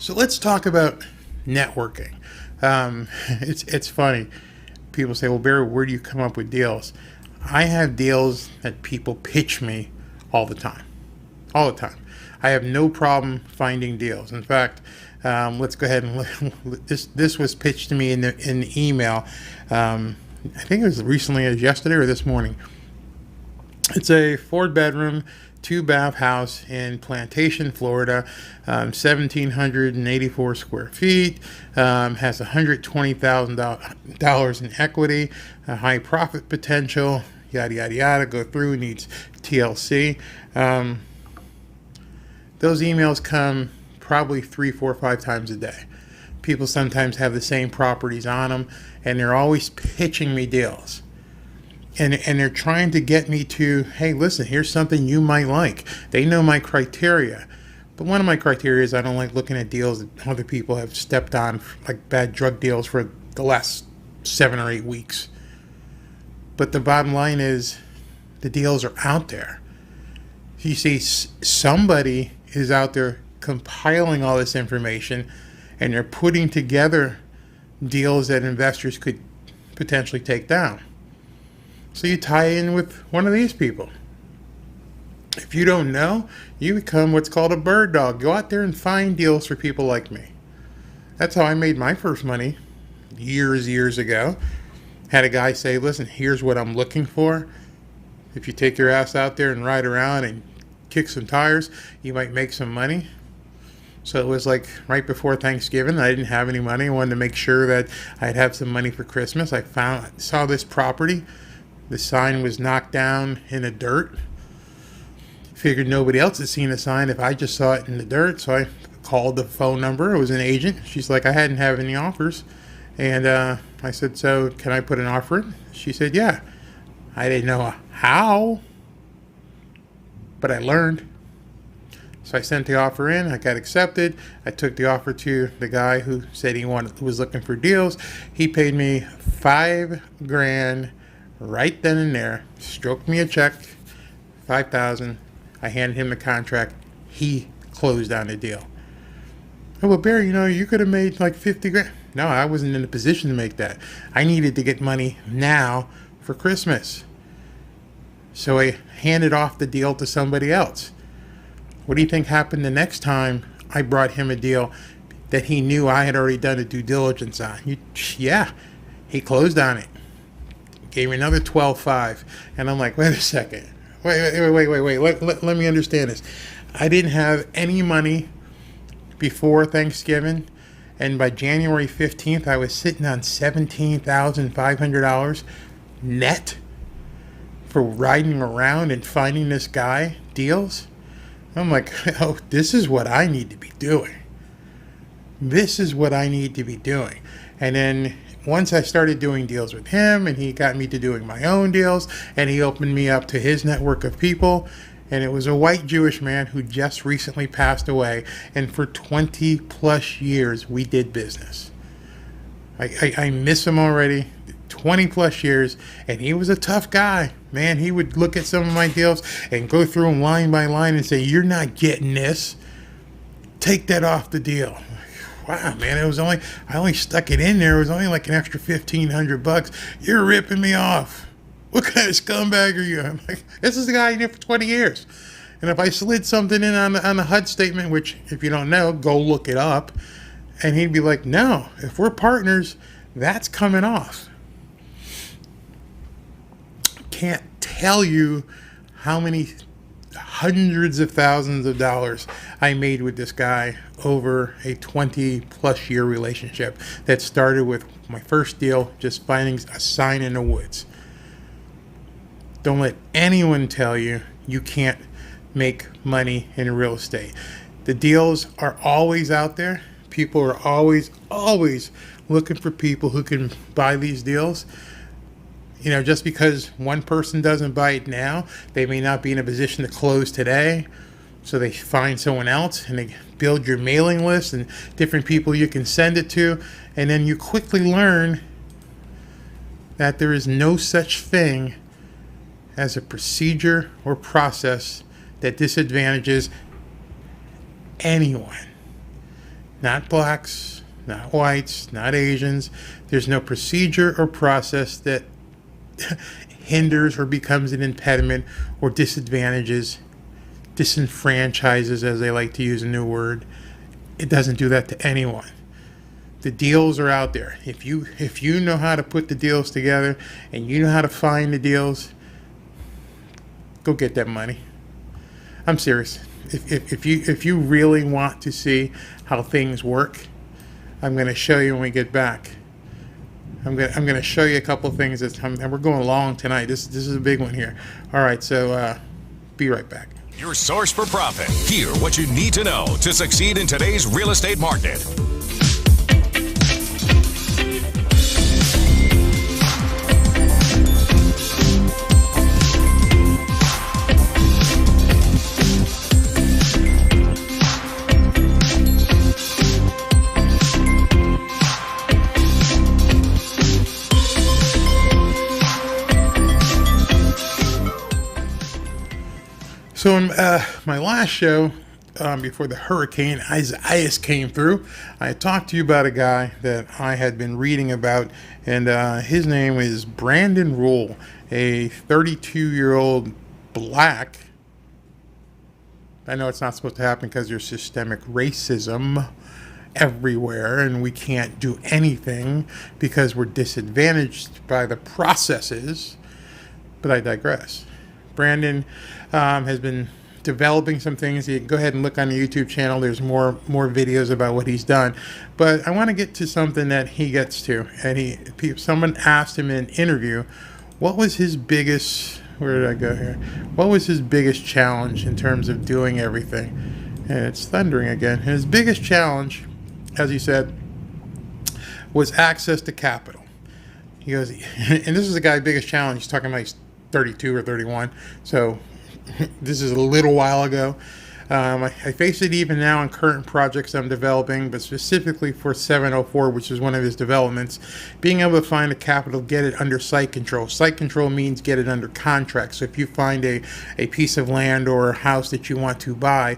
So let's talk about networking. It's funny. People say, "Well, Barry, where do you come up with deals?" I have deals that people pitch me all the time, all the time. I have no problem finding deals. In fact, let's go ahead and this was pitched to me in the email. I think it was recently, as yesterday or this morning. It's a 4-bedroom, 2-bath house in Plantation, Florida, 1,784 square feet, has $120,000 in equity, a high profit potential, yada, yada, yada, go through, needs TLC. Those emails come probably 3, 4, 5 times a day. People sometimes have the same properties on them, and they're always pitching me deals. And they're trying to get me to, hey, listen, here's something you might like. They know my criteria. But one of my criteria is I don't like looking at deals that other people have stepped on, like bad drug deals for the last 7 or 8 weeks. But the bottom line is the deals are out there. You see, somebody is out there compiling all this information, and they're putting together deals that investors could potentially take down. So you tie in with one of these people. If you don't know, you become what's called a bird dog. Go out there and find deals for people like me. That's how I made my first money years ago. Had a guy say, listen, here's what I'm looking for. If you take your ass out there and ride around and kick some tires, you might make some money. So it was like right before Thanksgiving. I didn't have any money. I wanted to make sure that I'd have some money for Christmas. I saw this property. The sign was knocked down in the dirt. Figured nobody else had seen the sign if I just saw it in the dirt. So I called the phone number. It was an agent. She's like, I hadn't have any offers. And I said, so can I put an offer in? She said, yeah. I didn't know how, but I learned. So I sent the offer in. I got accepted. I took the offer to the guy who said he was looking for deals. He paid me $5,000 right then and there. Stroked me a check, $5,000. I handed him the contract. He closed on the deal. Oh, well, Barry, you could have made like $50,000. No, I wasn't in a position to make that. I needed to get money now for Christmas. So I handed off the deal to somebody else. What do you think happened the next time I brought him a deal that he knew I had already done a due diligence on? Yeah, he closed on it. Gave me another $12,500. And I'm like, wait a second. Wait. Let me understand this. I didn't have any money before Thanksgiving. And by January 15th, I was sitting on $17,500 net for riding around and finding this guy deals. I'm like, oh, this is what I need to be doing. This is what I need to be doing. And then once I started doing deals with him, and he got me to doing my own deals, and he opened me up to his network of people, and it was a white Jewish man who just recently passed away, and for 20 plus years we did business. I miss him already. 20 plus years, and he was a tough guy, man. He would look at some of my deals and go through them line by line and say, you're not getting this, take that off the deal. Wow, man, I only stuck it in there. It was only like an extra $1,500. You're ripping me off. What kind of scumbag are you? I'm like, this is the guy I knew for 20 years. And if I slid something in on the HUD statement, which if you don't know, go look it up, and he'd be like, no, if we're partners, that's coming off. Can't tell you how many hundreds of thousands of dollars I made with this guy over a 20 plus year relationship that started with my first deal, just finding a sign in the woods. Don't let anyone tell you you can't make money in real estate. The deals are always out there. People are always looking for people who can buy these deals. Just because one person doesn't buy it now, they may not be in a position to close today. So they find someone else, and they build your mailing list and different people you can send it to. And then you quickly learn that there is no such thing as a procedure or process that disadvantages anyone. not blacks, not whites, not Asians. There's no procedure or process that hinders or becomes an impediment or disadvantages, disenfranchises, as they like to use a new word. It doesn't do that to anyone. The deals are out there. If you know how to put the deals together and you know how to find the deals, go get that money. I'm serious. If you really want to see how things work, I'm going to show you when we get back. I'm going to show you a couple of things and we're going long tonight. This is a big one here. All right, so be right back. Your source for profit. Hear what you need to know to succeed in today's real estate market. So in my last show, before the hurricane Isaias came through, I talked to you about a guy that I had been reading about, and his name is Brandon Rule, a 32-year-old black. I know it's not supposed to happen because there's systemic racism everywhere, and we can't do anything because we're disadvantaged by the processes, but I digress. Brandon has been developing some things. You can go ahead and look on the YouTube channel. There's more videos about what he's done. But I want to get to something that he gets to. And someone asked him in an interview, what was his biggest, where did I go here? What was his biggest challenge in terms of doing everything? And it's thundering again. And his biggest challenge, as he said, was access to capital. He goes, and this is the guy's biggest challenge. He's talking about he's 32 or 31, so this is a little while ago. I face it even now in current projects I'm developing, but specifically for 704, which is one of his developments, being able to find the capital, get it under site control. Site control means get it under contract. So if you find a piece of land or a house that you want to buy,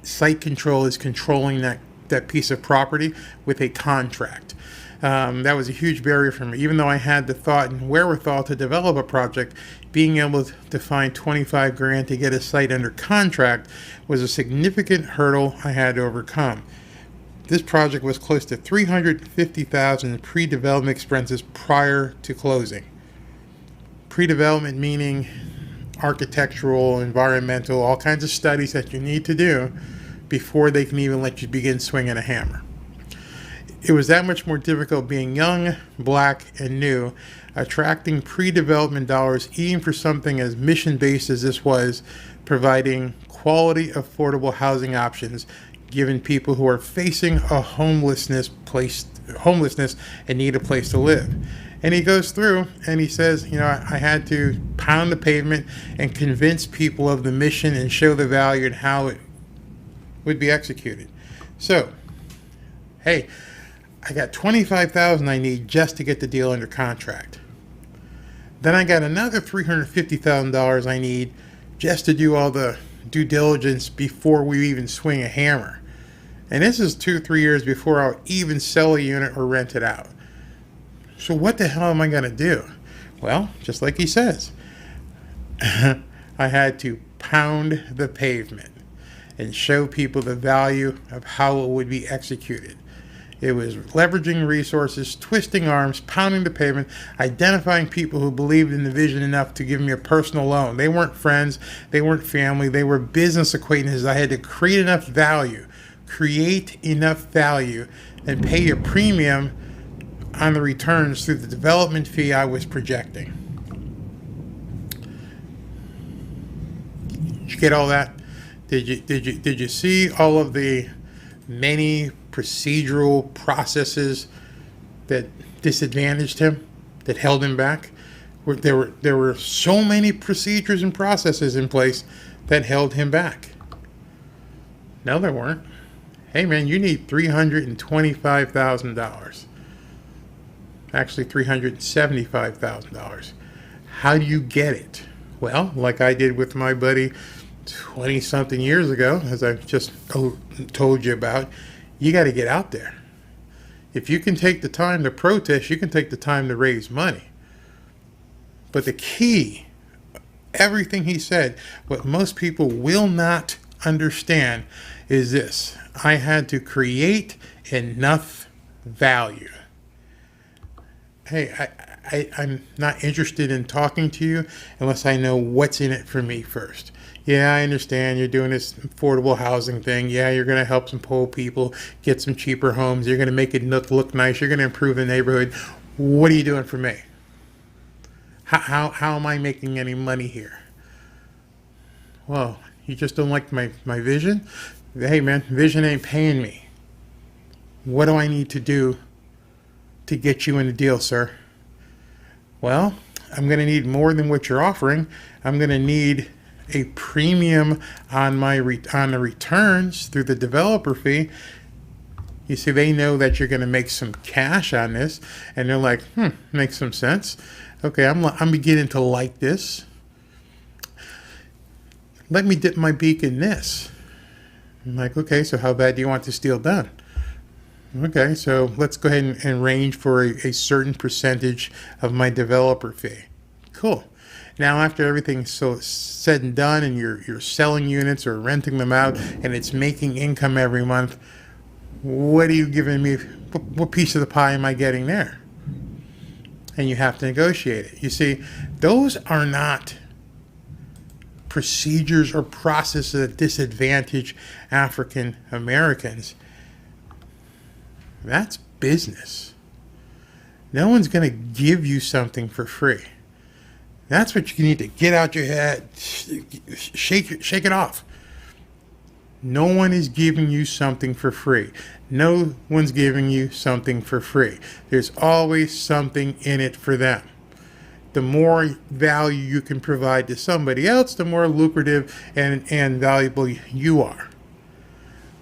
site control is controlling that piece of property with a contract. That was a huge barrier for me. Even though I had the thought and wherewithal to develop a project, being able to find $25,000 to get a site under contract was a significant hurdle I had to overcome. This project was close to $350,000 in pre-development expenses prior to closing. Pre-development meaning architectural, environmental, all kinds of studies that you need to do before they can even let you begin swinging a hammer. It was that much more difficult being young, black, and new, attracting pre-development dollars even for something as mission-based as this was, providing quality, affordable housing options, given people who are facing a homelessness and need a place to live. And he goes through and he says, I had to pound the pavement and convince people of the mission and show the value and how it would be executed. So, hey, I got $25,000 I need just to get the deal under contract. Then I got another $350,000 I need just to do all the due diligence before we even swing a hammer. And this is 2-3 years before I'll even sell a unit or rent it out. So what the hell am I going to do? Well, just like he says, I had to pound the pavement and show people the value of how it would be executed. It was leveraging resources, twisting arms, pounding the pavement, identifying people who believed in the vision enough to give me a personal loan. They weren't friends, they weren't family, they were business acquaintances. I had to create enough value and pay a premium on the returns through the development fee I was projecting. Did you get all that? Did you see all of the many procedural processes that disadvantaged him, that held him back? There were so many procedures and processes in place that held him back. No, there weren't. Hey man, you need $325,000. Actually, $375,000. How do you get it? Well, like I did with my buddy 20-something years ago, as I've just told you about, You got to get out there. If you can take the time to protest, you can take the time to raise money. But the key, everything he said, what most people will not understand is this. I had to create enough value. Hey, I'm not interested in talking to you unless I know what's in it for me first. Yeah, I understand you're doing this affordable housing thing. Yeah, you're going to help some poor people get some cheaper homes. You're going to make it look nice. You're going to improve the neighborhood. What are you doing for me? How am I making any money here? Well, you just don't like my vision? Hey, man, vision ain't paying me. What do I need to do to get you in the deal, sir? Well, I'm going to need more than what you're offering. I'm going to need a premium on the returns through the developer fee. You see, they know that you're going to make some cash on this, and they're like, makes some sense. Okay, I'm beginning to like this. Let me dip my beak in this. I'm like, okay, so how bad do you want this deal done? Okay, so let's go ahead and range for a certain percentage of my developer fee. Cool. Now, after everything's so said and done, and you're selling units or renting them out, and it's making income every month, what are you giving me? What piece of the pie am I getting there? And you have to negotiate it. You see, those are not procedures or processes that disadvantage African Americans. That's business. No one's going to give you something for free. That's what you need to get out your head, shake it off. No one is giving you something for free. No one's giving you something for free. There's always something in it for them. The more value you can provide to somebody else, the more lucrative and valuable you are.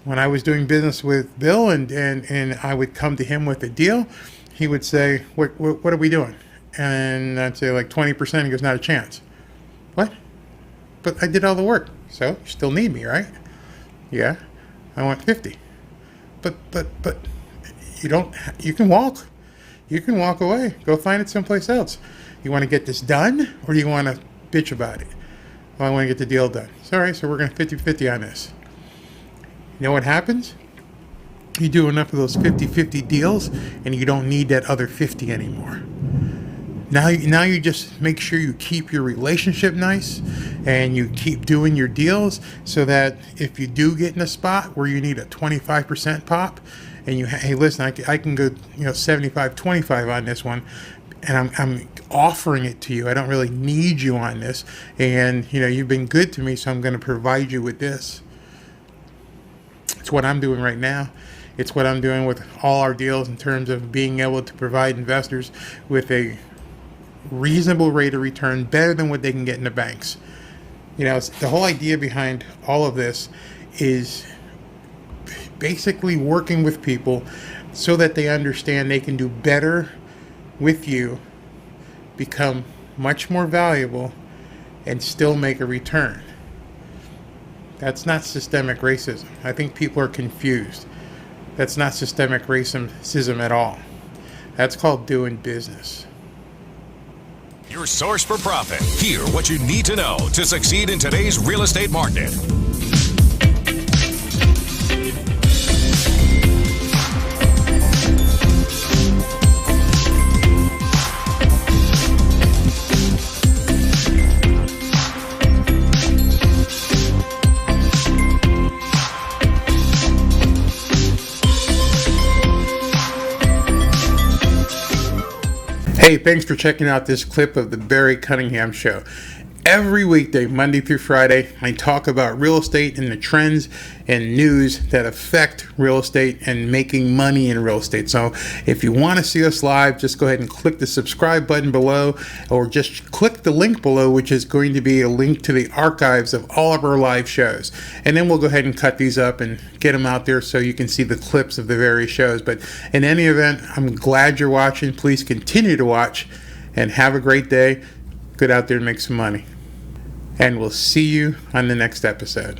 When I was doing business with Bill and I would come to him with a deal, he would say, what are we doing? And I'd say like 20%. He goes, not a chance. What? But I did all the work. So you still need me, right? Yeah. I want 50. But you don't, you can walk. You can walk away. Go find it someplace else. You want to get this done, or do you want to bitch about it? Well, I want to get the deal done. Sorry, so we're going to 50-50 on this. You know what happens? You do enough of those 50-50 deals, and you don't need that other 50 anymore. Now you just make sure you keep your relationship nice, and you keep doing your deals so that if you do get in a spot where you need a 25% pop, and hey, listen, I can go 75-25 on this one, and I'm offering it to you. I don't really need you on this, and you've been good to me, so I'm going to provide you with this. It's what I'm doing right now. It's what I'm doing with all our deals in terms of being able to provide investors with a reasonable rate of return, better than what they can get in the banks. The whole idea behind all of this is basically working with people so that they understand they can do better with you, become much more valuable, and still make a return. That's not systemic racism. I think people are confused. That's not systemic racism at all. That's called doing business. Your source for profit. Hear what you need to know to succeed in today's real estate market. Hey, thanks for checking out this clip of the Barry Cunningham Show. Every weekday, Monday through Friday, I talk about real estate and the trends and news that affect real estate and making money in real estate. So if you want to see us live, just go ahead and click the subscribe button below, or just click the link below, which is going to be a link to the archives of all of our live shows. And then we'll go ahead and cut these up and get them out there so you can see the clips of the various shows. But in any event, I'm glad you're watching. Please continue to watch and have a great day. Get out there and make some money. And we'll see you on the next episode.